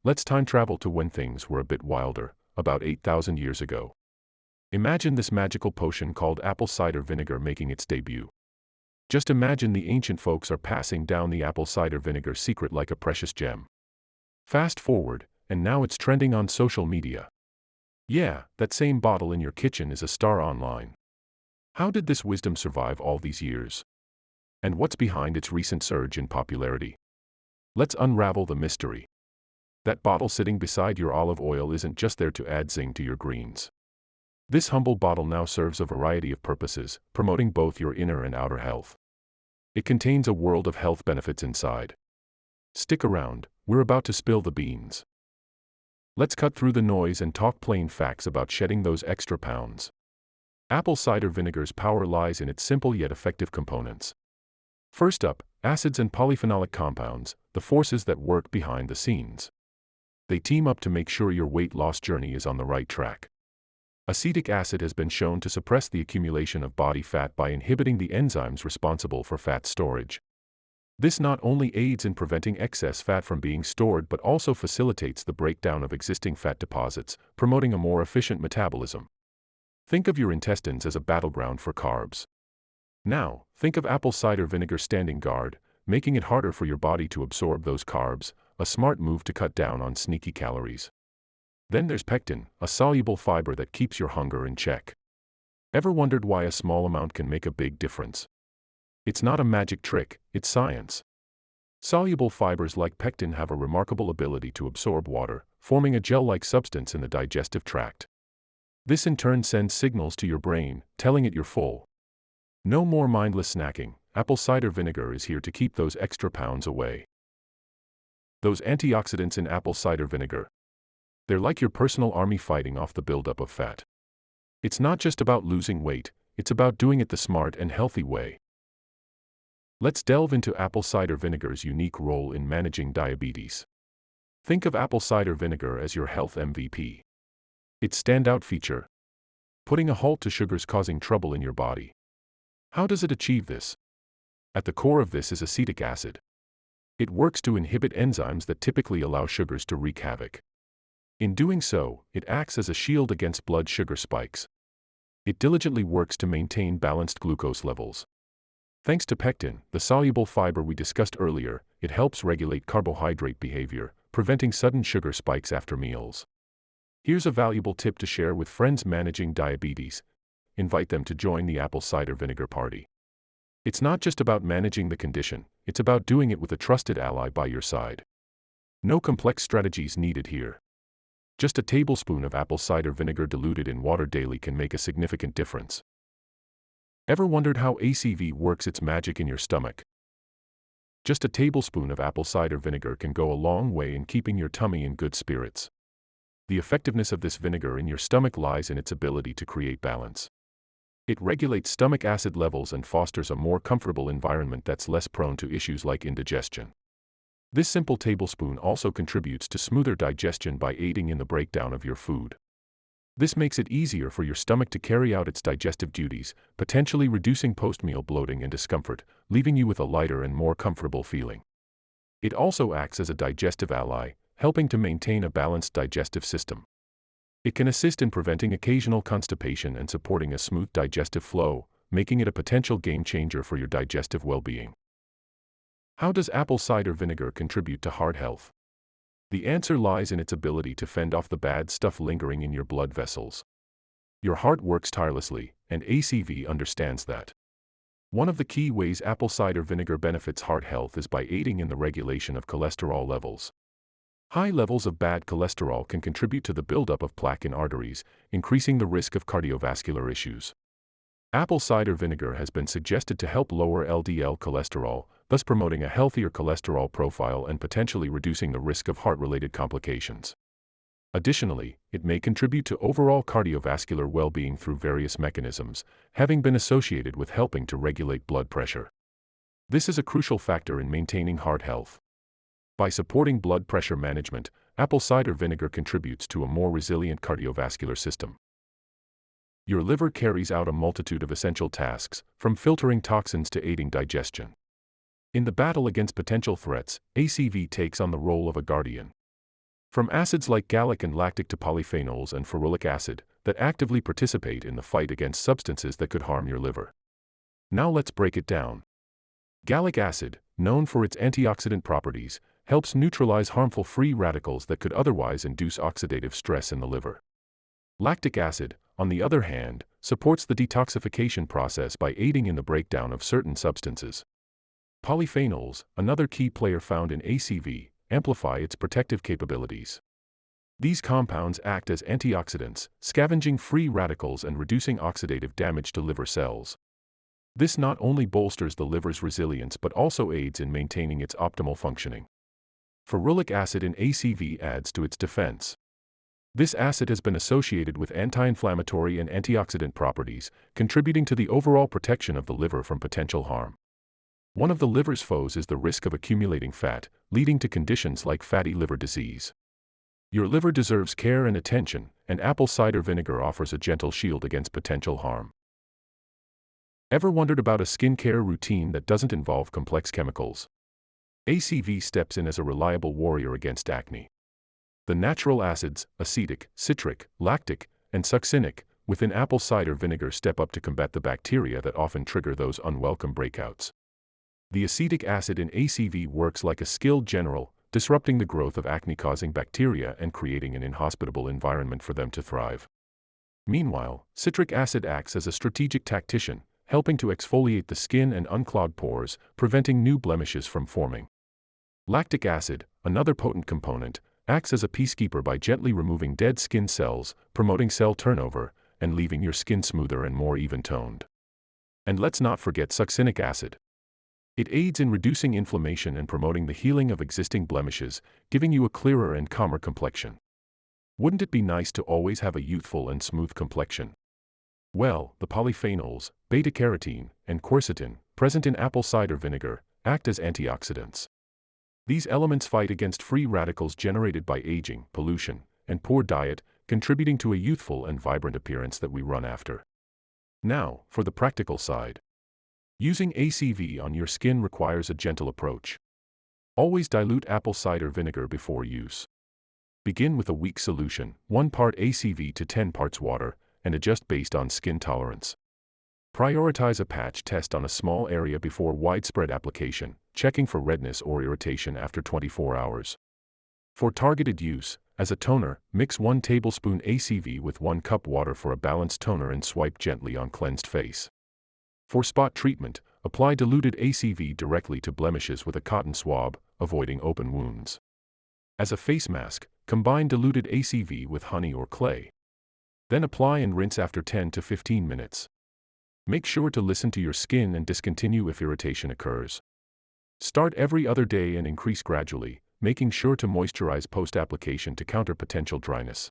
Let's time travel to when things were a bit wilder, about 8,000 years ago. Imagine this magical potion called apple cider vinegar making its debut. Just imagine the ancient folks are passing down the apple cider vinegar secret like a precious gem. Fast forward, and now it's trending on social media. Yeah, that same bottle in your kitchen is a star online. How did this wisdom survive all these years? And what's behind its recent surge in popularity? Let's unravel the mystery. That bottle sitting beside your olive oil isn't just there to add zing to your greens. This humble bottle now serves a variety of purposes, promoting both your inner and outer health. It contains a world of health benefits inside. Stick around, we're about to spill the beans. Let's cut through the noise and talk plain facts about shedding those extra pounds. Apple cider vinegar's power lies in its simple yet effective components. First up, acids and polyphenolic compounds, the forces that work behind the scenes. They team up to make sure your weight loss journey is on the right track. Acetic acid has been shown to suppress the accumulation of body fat by inhibiting the enzymes responsible for fat storage. This not only aids in preventing excess fat from being stored but also facilitates the breakdown of existing fat deposits, promoting a more efficient metabolism. Think of your intestines as a battleground for carbs. Now, think of apple cider vinegar standing guard, making it harder for your body to absorb those carbs, a smart move to cut down on sneaky calories. Then there's pectin, a soluble fiber that keeps your hunger in check. Ever wondered why a small amount can make a big difference? It's not a magic trick, it's science. Soluble fibers like pectin have a remarkable ability to absorb water, forming a gel-like substance in the digestive tract. This in turn sends signals to your brain, telling it you're full. No more mindless snacking. Apple cider vinegar is here to keep those extra pounds away. Those antioxidants in apple cider vinegar. They're like your personal army fighting off the buildup of fat. It's not just about losing weight, it's about doing it the smart and healthy way. Let's delve into apple cider vinegar's unique role in managing diabetes. Think of apple cider vinegar as your health MVP. Its standout feature: putting a halt to sugars causing trouble in your body. How does it achieve this? At the core of this is acetic acid. It works to inhibit enzymes that typically allow sugars to wreak havoc. In doing so, it acts as a shield against blood sugar spikes. It diligently works to maintain balanced glucose levels. Thanks to pectin, the soluble fiber we discussed earlier, it helps regulate carbohydrate behavior, preventing sudden sugar spikes after meals. Here's a valuable tip to share with friends managing diabetes. Invite them to join the apple cider vinegar party. It's not just about managing the condition, it's about doing it with a trusted ally by your side. No complex strategies needed here. Just a tablespoon of apple cider vinegar diluted in water daily can make a significant difference. Ever wondered how ACV works its magic in your stomach? Just a tablespoon of apple cider vinegar can go a long way in keeping your tummy in good spirits. The effectiveness of this vinegar in your stomach lies in its ability to create balance. It regulates stomach acid levels and fosters a more comfortable environment that's less prone to issues like indigestion. This simple tablespoon also contributes to smoother digestion by aiding in the breakdown of your food. This makes it easier for your stomach to carry out its digestive duties, potentially reducing post-meal bloating and discomfort, leaving you with a lighter and more comfortable feeling. It also acts as a digestive ally, helping to maintain a balanced digestive system. It can assist in preventing occasional constipation and supporting a smooth digestive flow, making it a potential game changer for your digestive well-being. How does apple cider vinegar contribute to heart health? The answer lies in its ability to fend off the bad stuff lingering in your blood vessels. Your heart works tirelessly, and ACV understands that. One of the key ways apple cider vinegar benefits heart health is by aiding in the regulation of cholesterol levels. High levels of bad cholesterol can contribute to the buildup of plaque in arteries, increasing the risk of cardiovascular issues. Apple cider vinegar has been suggested to help lower LDL cholesterol, thus promoting a healthier cholesterol profile and potentially reducing the risk of heart-related complications. Additionally, it may contribute to overall cardiovascular well-being through various mechanisms, having been associated with helping to regulate blood pressure. This is a crucial factor in maintaining heart health. By supporting blood pressure management, apple cider vinegar contributes to a more resilient cardiovascular system. Your liver carries out a multitude of essential tasks, from filtering toxins to aiding digestion. In the battle against potential threats, ACV takes on the role of a guardian. From acids like gallic and lactic to polyphenols and ferulic acid that actively participate in the fight against substances that could harm your liver. Now let's break it down. Gallic acid, known for its antioxidant properties, helps neutralize harmful free radicals that could otherwise induce oxidative stress in the liver. Lactic acid, on the other hand, supports the detoxification process by aiding in the breakdown of certain substances. Polyphenols, another key player found in ACV, amplify its protective capabilities. These compounds act as antioxidants, scavenging free radicals and reducing oxidative damage to liver cells. This not only bolsters the liver's resilience but also aids in maintaining its optimal functioning. Ferulic acid in ACV adds to its defense. This acid has been associated with anti-inflammatory and antioxidant properties, contributing to the overall protection of the liver from potential harm. One of the liver's foes is the risk of accumulating fat, leading to conditions like fatty liver disease. Your liver deserves care and attention, and apple cider vinegar offers a gentle shield against potential harm. Ever wondered about a skincare routine that doesn't involve complex chemicals? ACV steps in as a reliable warrior against acne. The natural acids, acetic, citric, lactic, and succinic, within apple cider vinegar step up to combat the bacteria that often trigger those unwelcome breakouts. The acetic acid in ACV works like a skilled general, disrupting the growth of acne-causing bacteria and creating an inhospitable environment for them to thrive. Meanwhile, citric acid acts as a strategic tactician, helping to exfoliate the skin and unclog pores, preventing new blemishes from forming. Lactic acid, another potent component, acts as a peacekeeper by gently removing dead skin cells, promoting cell turnover, and leaving your skin smoother and more even-toned. And let's not forget succinic acid. It aids in reducing inflammation and promoting the healing of existing blemishes, giving you a clearer and calmer complexion. Wouldn't it be nice to always have a youthful and smooth complexion? Well, the polyphenols, beta-carotene, and quercetin, present in apple cider vinegar, act as antioxidants. These elements fight against free radicals generated by aging, pollution, and poor diet, contributing to a youthful and vibrant appearance that we run after. Now, for the practical side. Using ACV on your skin requires a gentle approach. Always dilute apple cider vinegar before use. Begin with a weak solution, 1 part ACV to 10 parts water, and adjust based on skin tolerance. Prioritize a patch test on a small area before widespread application, checking for redness or irritation after 24 hours. For targeted use, as a toner, mix 1 tablespoon ACV with 1 cup water for a balanced toner and swipe gently on cleansed face. For spot treatment, apply diluted ACV directly to blemishes with a cotton swab, avoiding open wounds. As a face mask, combine diluted ACV with honey or clay. Then apply and rinse after 10 to 15 minutes. Make sure to listen to your skin and discontinue if irritation occurs. Start every other day and increase gradually, making sure to moisturize post-application to counter potential dryness.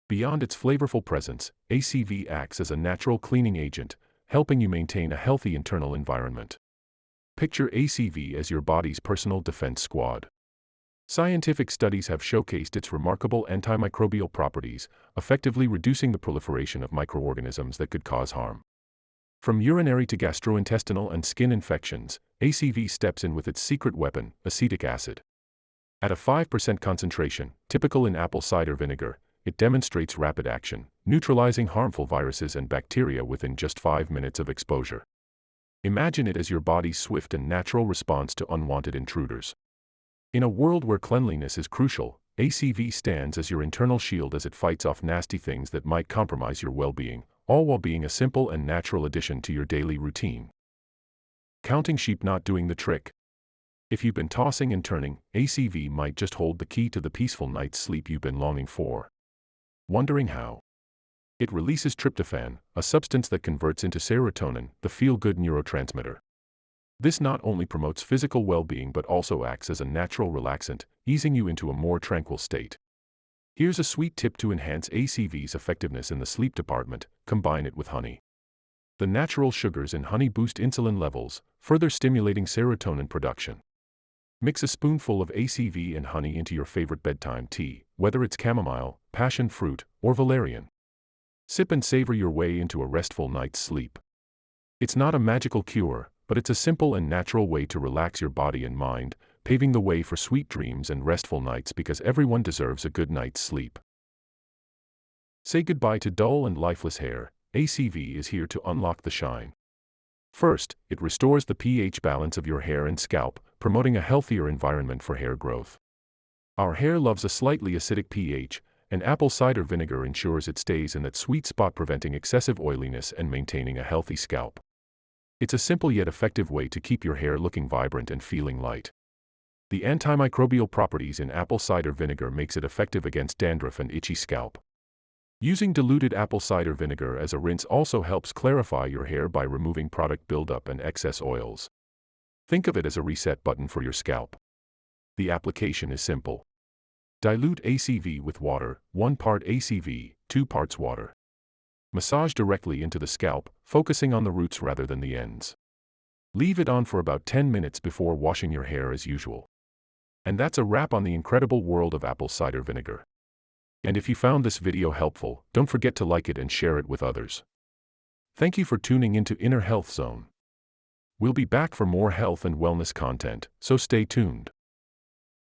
Beyond its flavorful presence, ACV acts as a natural cleaning agent, helping you maintain a healthy internal environment. Picture ACV as your body's personal defense squad. Scientific studies have showcased its remarkable antimicrobial properties, effectively reducing the proliferation of microorganisms that could cause harm. From urinary to gastrointestinal and skin infections, ACV steps in with its secret weapon, acetic acid. At a 5% concentration, typical in apple cider vinegar, it demonstrates rapid action, neutralizing harmful viruses and bacteria within just 5 minutes of exposure. Imagine it as your body's swift and natural response to unwanted intruders. In a world where cleanliness is crucial, ACV stands as your internal shield as it fights off nasty things that might compromise your well-being, all while being a simple and natural addition to your daily routine. Counting sheep not doing the trick. If you've been tossing and turning, ACV might just hold the key to the peaceful night's sleep you've been longing for. Wondering how? It releases tryptophan, a substance that converts into serotonin, the feel-good neurotransmitter. This not only promotes physical well-being but also acts as a natural relaxant, easing you into a more tranquil state. Here's a sweet tip to enhance ACV's effectiveness in the sleep department: combine it with honey. The natural sugars in honey boost insulin levels, further stimulating serotonin production. Mix a spoonful of ACV and honey into your favorite bedtime tea, whether it's chamomile, passion fruit, or valerian. Sip and savor your way into a restful night's sleep. It's not a magical cure, but it's a simple and natural way to relax your body and mind, paving the way for sweet dreams and restful nights because everyone deserves a good night's sleep. Say goodbye to dull and lifeless hair. ACV is here to unlock the shine. First, it restores the pH balance of your hair and scalp, promoting a healthier environment for hair growth. Our hair loves a slightly acidic pH, and apple cider vinegar ensures it stays in that sweet spot, preventing excessive oiliness and maintaining a healthy scalp. It's a simple yet effective way to keep your hair looking vibrant and feeling light. The antimicrobial properties in apple cider vinegar makes it effective against dandruff and itchy scalp. Using diluted apple cider vinegar as a rinse also helps clarify your hair by removing product buildup and excess oils. Think of it as a reset button for your scalp. The application is simple. Dilute ACV with water, 1 part ACV, 2 parts water. Massage directly into the scalp, focusing on the roots rather than the ends. Leave it on for about 10 minutes before washing your hair as usual. And that's a wrap on the incredible world of apple cider vinegar. And if you found this video helpful, don't forget to like it and share it with others. Thank you for tuning into InnerHealth Zone. We'll be back for more health and wellness content, so stay tuned.